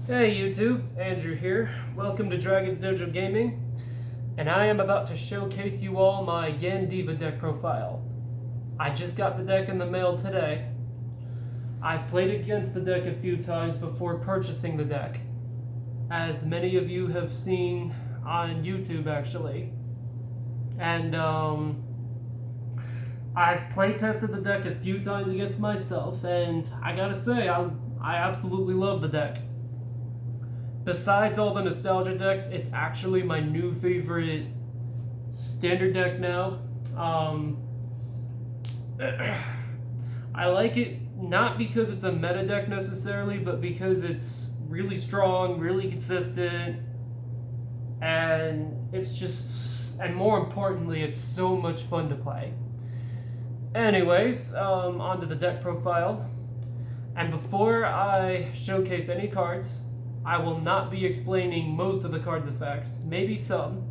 Hey YouTube, Andrew here. Welcome to Dragon's Dojo Gaming, and I am about to showcase you all my Gandeeva deck profile. I just got the deck in the mail today. I've played against the deck a few times before purchasing the deck, as many of you have seen on YouTube actually. And I've play tested the deck a few times against myself, and I gotta say, I absolutely love the deck. Besides all the nostalgia decks, it's actually my new favorite standard deck now. I like it not because it's a meta deck necessarily, but because it's really strong, really consistent, and it's just, and more importantly, it's so much fun to play. Anyways, onto the deck profile. And before I showcase any cards, I will not be explaining most of the card's effects, maybe some,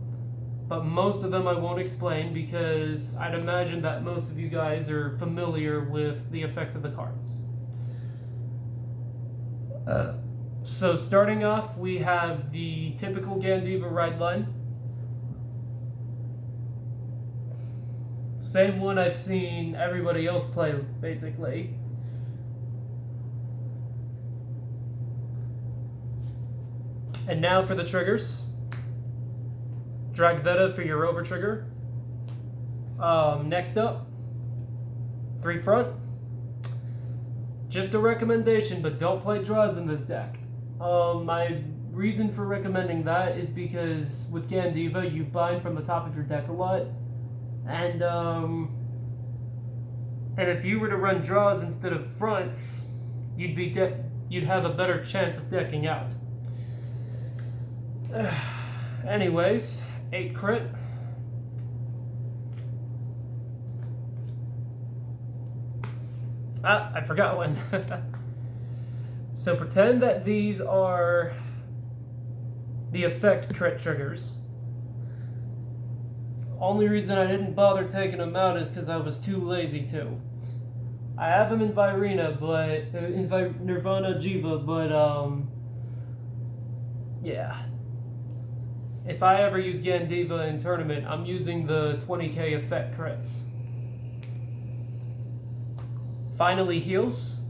but most of them I won't explain because I'd imagine that most of you guys are familiar with the effects of the cards. So starting off, we have the typical Gandeeva ride line. Same one I've seen everybody else play, basically. And now for the triggers. Drag Veta for your over trigger. Next up, 3 front. Just a recommendation, but don't play draws in this deck. My reason for recommending that is because with Gandeeva, you bind from the top of your deck a lot. And if you were to run draws instead of fronts, you'd have a better chance of decking out. Anyways, 8 crit. I forgot one. So pretend that these are the effect crit triggers. Only reason I didn't bother taking them out is because I was too lazy to. I have them in Virina, but in Nirvana Jiva, but yeah. If I ever use Gandeeva in tournament, I'm using the 20k effect crits. Finally, heals.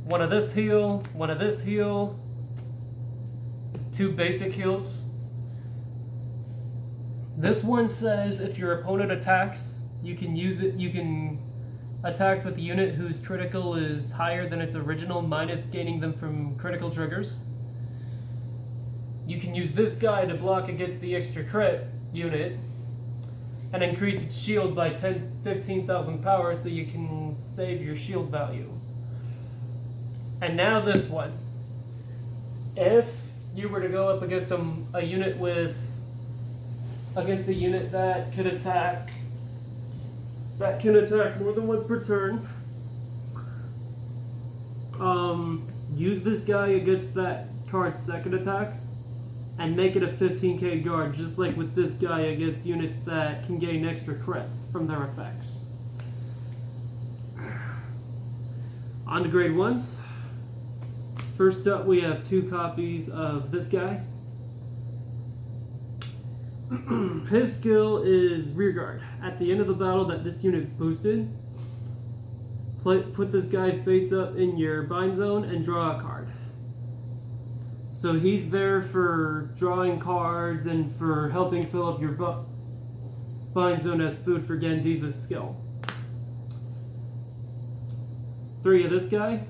One of this heal, one of this heal, 2 basic heals. This one says if your opponent attacks, you can use it. You can attacks with a unit whose critical is higher than its original, minus gaining them from critical triggers. You can use this guy to block against the extra crit unit and increase its shield by 15,000 power so you can save your shield value. And now this one. If you were to go up against a unit that can attack more than once per turn, use this guy against that card's second attack and make it a 15k guard, just like with this guy against units that can gain extra crits from their effects. On to grade 1s. First up, we have 2 copies of this guy. His skill is rear guard. At the end of the battle that this unit boosted, put this guy face up in your bind zone and draw a card. So he's there for drawing cards and for helping fill up your bind zone as food for Gandeeva's skill. 3 of this guy.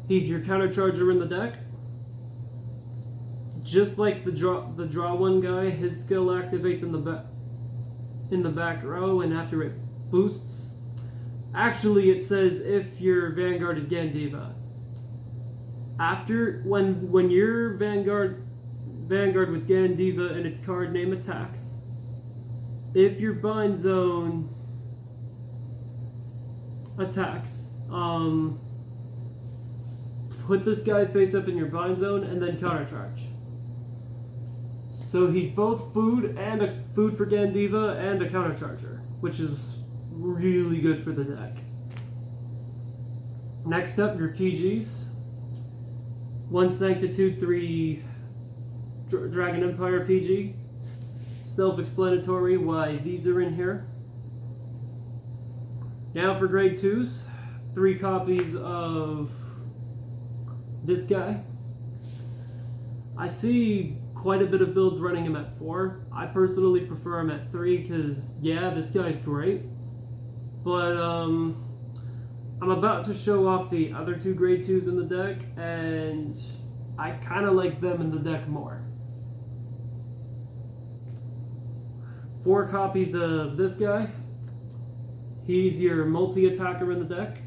He's your counter charger in the deck. Just like the draw one guy, his skill activates in the back row, and after it boosts. Actually, it says if your Vanguard is Gandeeva. After when your Vanguard with Gandeeva and its card name attacks, if your bind zone attacks, put this guy face up in your bind zone and then countercharge. So he's both food and a food for Gandeeva and a countercharger, which is really good for the deck. Next up, your PGs. 1 Sanctitude, 3 Dragon Empire PG. Self-explanatory why these are in here. Now for grade 2s, 3 copies of this guy. I see quite a bit of builds running him at 4. I personally prefer him at 3 because, yeah, this guy's great. But I'm about to show off the other 2 grade 2s in the deck, and I kind of like them in the deck more. 4 copies of this guy. He's your multi-attacker in the deck.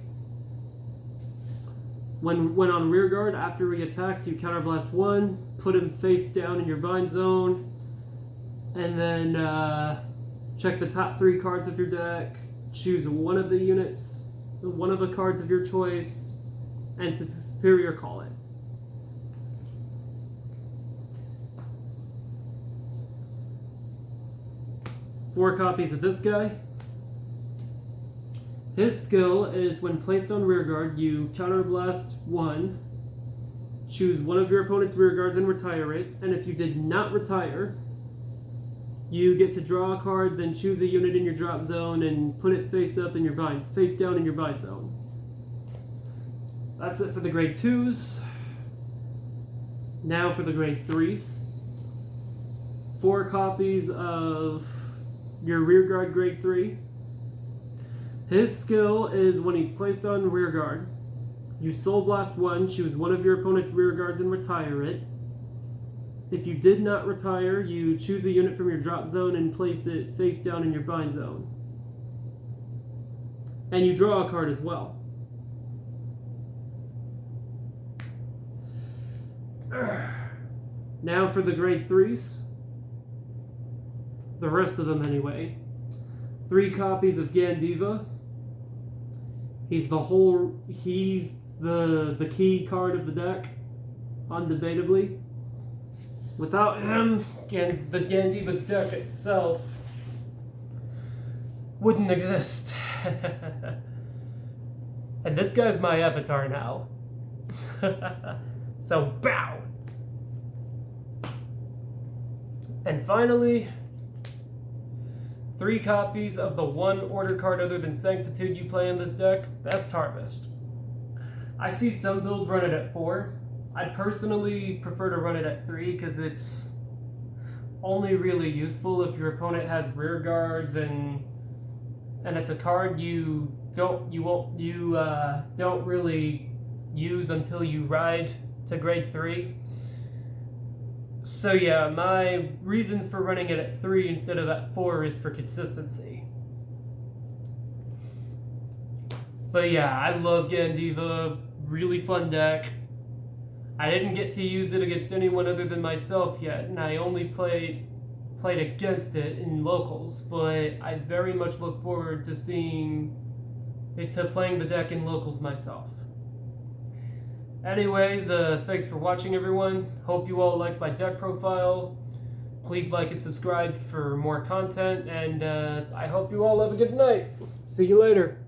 When on rear guard, after he attacks, you counterblast 1, put him face down in your bind zone, and then check the top 3 cards of your deck, choose one of the units, one of the cards of your choice, and superior call it. Four copies of this guy. His skill is when placed on rear guard, you counterblast 1, choose one of your opponent's rear guards and retire it, and if you did not retire, you get to draw a card, then choose a unit in your drop zone and put it face down in your bind zone. That's it for the grade 2s. Now for the grade 3s. 4 copies of your rear guard grade 3. His skill is when he's placed on rear guard, you soul blast 1, choose one of your opponent's rear guards and retire it. If you did not retire, you choose a unit from your drop zone and place it face down in your bind zone. And you draw a card as well. Now for the grade 3s. The rest of them anyway. 3 copies of Gandeeva. He's the key card of the deck, undebatably. Without him, the Gandeeva deck itself wouldn't exist. And this guy's my avatar now. So bow! And finally, 3 copies of the one order card other than Sanctitude you play in this deck, Best Harvest. I see some builds run it at 4. I personally prefer to run it at 3 because it's only really useful if your opponent has rear guards and it's a card you don't really use until you ride to grade 3. So yeah, my reasons for running it at 3 instead of at 4 is for consistency. But yeah, I love Gandeeva, really fun deck. I didn't get to use it against anyone other than myself yet, and I only played against it in locals, but I very much look forward to playing the deck in locals myself. Anyways, thanks for watching, everyone. Hope you all liked my deck profile. Please like and subscribe for more content, and I hope you all have a good night. See you later.